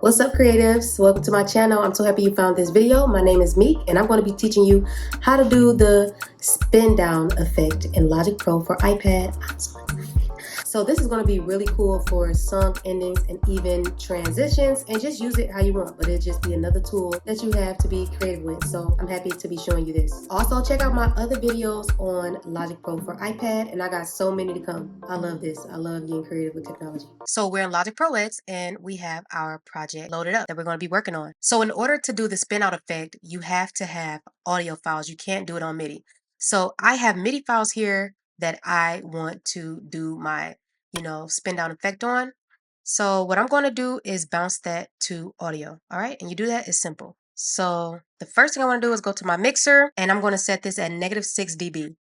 What's up, creatives? Welcome to my channel. I'm so happy you found this video. My name is Meek and I'm going to be teaching you how to do the spin down effect in Logic Pro for iPad. So this is going to be really cool for song endings and even transitions, and just use it how you want, but it'll just be another tool that you have to be creative with. So I'm happy to be showing you this. Also, check out my other videos on Logic Pro for iPad, and I got so many to come. I love this. I love getting creative with technology. So we're in Logic Pro X and we have our project loaded up that we're going to be working on. So in order to do the spin out effect, you have to have audio files. You can't do it on Midi. So I have Midi files here that I want to do my, spin down effect on. So what I'm going to do is bounce that to audio. All right. And you do that is simple. So the first thing I want to do is go to my mixer and I'm going to set this at -6 dB.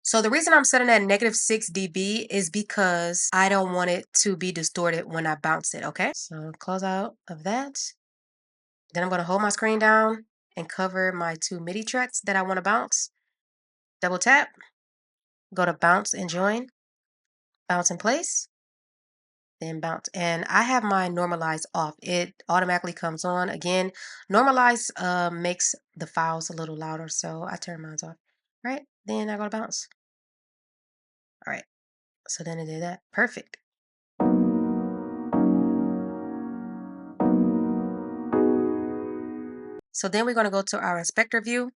So the reason I'm setting at -6 dB is because I don't want it to be distorted when I bounce it. Okay. So close out of that. Then I'm going to hold my screen down and cover my two MIDI tracks that I want to bounce. Double tap, go to bounce and join, bounce in place, then bounce. And I have my normalize off. It automatically comes on. Again, normalize makes the files a little louder, so I turn mine off. Right? Then I go to bounce. All right. So then it did that. Perfect. So then we're going to go to our inspector view.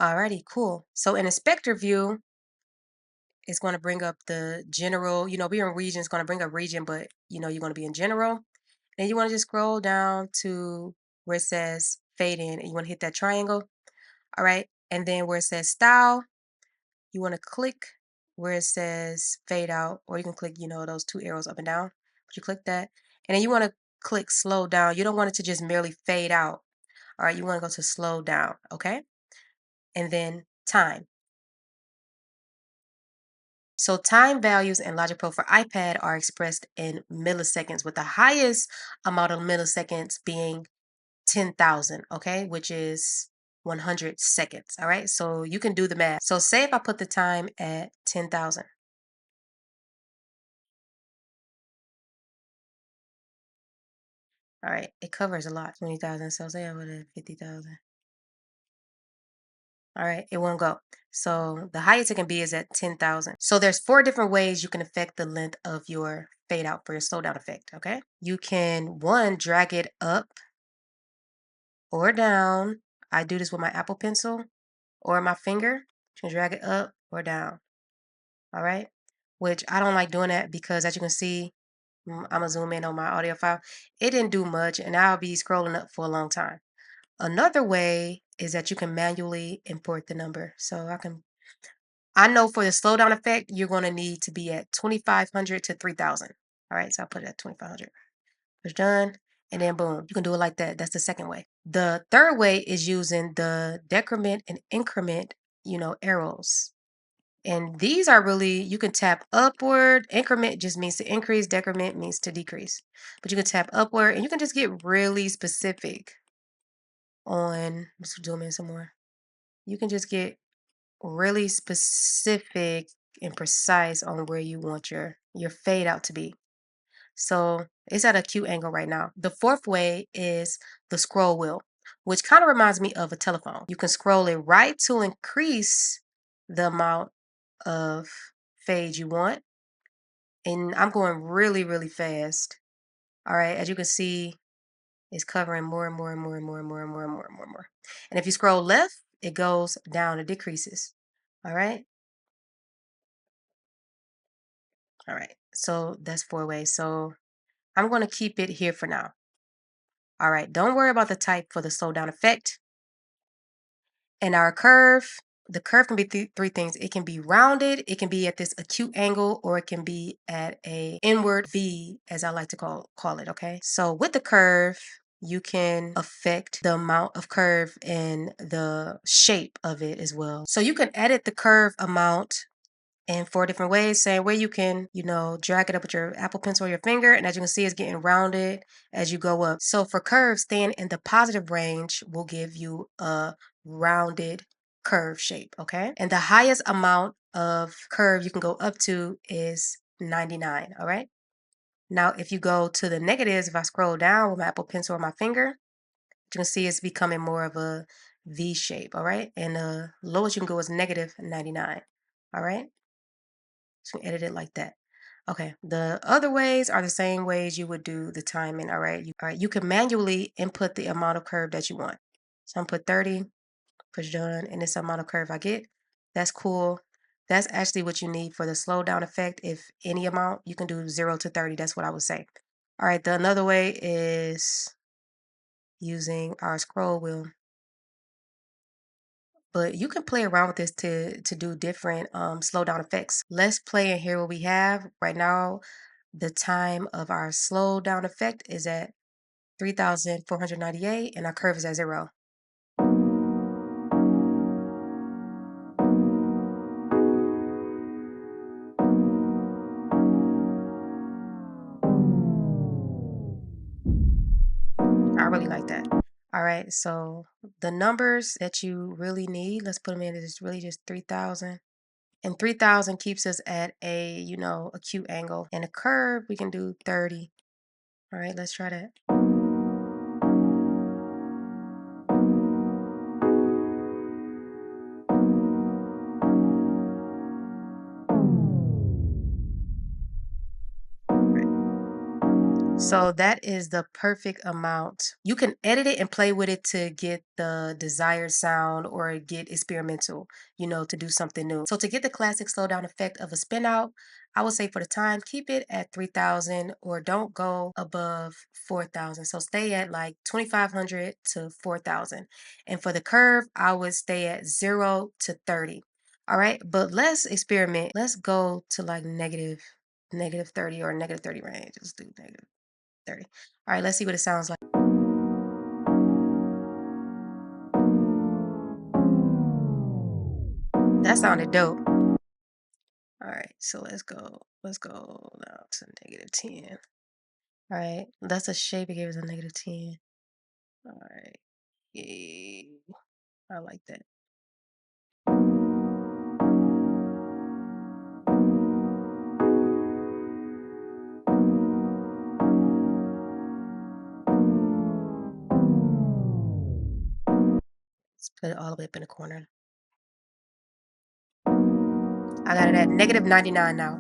Alrighty, cool. So in inspector view, it's going to bring up the general, we're in region, it's going to bring up region, but you're going to be in general. And you want to just scroll down to where it says fade in and you want to hit that triangle. All right. And then where it says style, you want to click where it says fade out, or you can click, those two arrows up and down. But you click that. And then you want to click slow down. You don't want it to just merely fade out. All right. You want to go to slow down. Okay. And then time. So time values in Logic Pro for iPad are expressed in milliseconds, with the highest amount of milliseconds being 10,000, okay, which is 100 seconds. All right, so you can do the math. So say if I put the time at 10,000. All right, it covers a lot. 20,000. So say I put it at 50,000. All right, it won't go. So the highest it can be is at 10,000. So there's 4 different ways you can affect the length of your fade out for your slowdown effect, okay? You can, one, drag it up or down. I do this with my Apple Pencil or my finger. You can drag it up or down. All right, which I don't like doing that because, as you can see, I'm gonna zoom in on my audio file. It didn't do much, and I'll be scrolling up for a long time. Another way is that you can manually import the number. So I know for the slowdown effect, you're going to need to be at 2,500 to 3,000. All right, so I'll put it at 2,500. Push done, and then boom, you can do it like that. That's the second way. The third way is using the decrement and increment, arrows. And these are really, you can tap upward. Increment just means to increase, decrement means to decrease. But you can tap upward and you can just get really specific on, let's zoom in some more. You can just get really specific and precise on where you want your fade out to be. So it's at a acute angle right now. The fourth way is the scroll wheel, which kind of reminds me of a telephone. You can scroll it right to increase the amount of fade you want. And I'm going really, really fast. All right, as you can see, it's covering more and more and more and more and more and more and more and more and more. And if you scroll left, it goes down, it decreases. All right. All right. So that's 4 ways. So I'm going to keep it here for now. All right. Don't worry about the type for the slow down effect. And our curve, the curve can be 3 things. It can be rounded, it can be at this acute angle, or it can be at a inward V, as I like to call it, okay? So with the curve, you can affect the amount of curve and the shape of it as well. So you can edit the curve amount in 4 different ways. Same way you can, drag it up with your Apple Pencil or your finger. And as you can see, it's getting rounded as you go up. So for curves, staying in the positive range will give you a rounded curve shape, okay? And the highest amount of curve you can go up to is 99, all right? Now, if you go to the negatives, if I scroll down with my Apple Pencil or my finger, you can see it's becoming more of a V shape, all right? And the lowest you can go is negative 99, all right? So you can edit it like that. Okay, the other ways are the same ways you would do the timing, all right? You can manually input the amount of curve that you want. So I'm put 30, push done, and this amount of curve I get. That's cool. That's actually what you need for the slow down effect. If any amount, you can do 0 to 30. That's what I would say. All right, the another way is using our scroll wheel. But you can play around with this to do different slow down effects. Let's play and hear what we have. Right now, the time of our slow down effect is at 3,498 and our curve is at 0. I really like that. All right, so the numbers that you really need, let's put them in. It's really just 3,000. And 3,000 keeps us at a, acute angle. And a curve, we can do 30. All right, let's try that. So that is the perfect amount. You can edit it and play with it to get the desired sound or get experimental, to do something new. So to get the classic slowdown effect of a spin out, I would say for the time, keep it at 3,000 or don't go above 4,000. So stay at like 2,500 to 4,000. And for the curve, I would stay at 0 to 30. All right, but let's experiment. Let's go to like negative 30 or negative 30 range. Let's do negative 30. All right, let's see what it sounds like. That sounded dope. All right, so let's go. Let's go now to negative 10. All right, that's a shape. It gave us a negative 10. All right, yay. I like that. Let's put it all the way up in the corner. I got it at negative 99 now.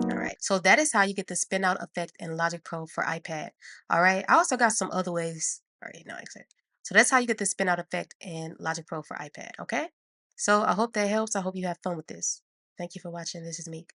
All right, so that is how you get the spin out effect in Logic Pro for iPad. All right, I also got some other ways. All right, no, exactly. So that's how you get the spin out effect in Logic Pro for iPad. Okay, so I hope that helps. I hope you have fun with this. Thank you for watching. This is Meek.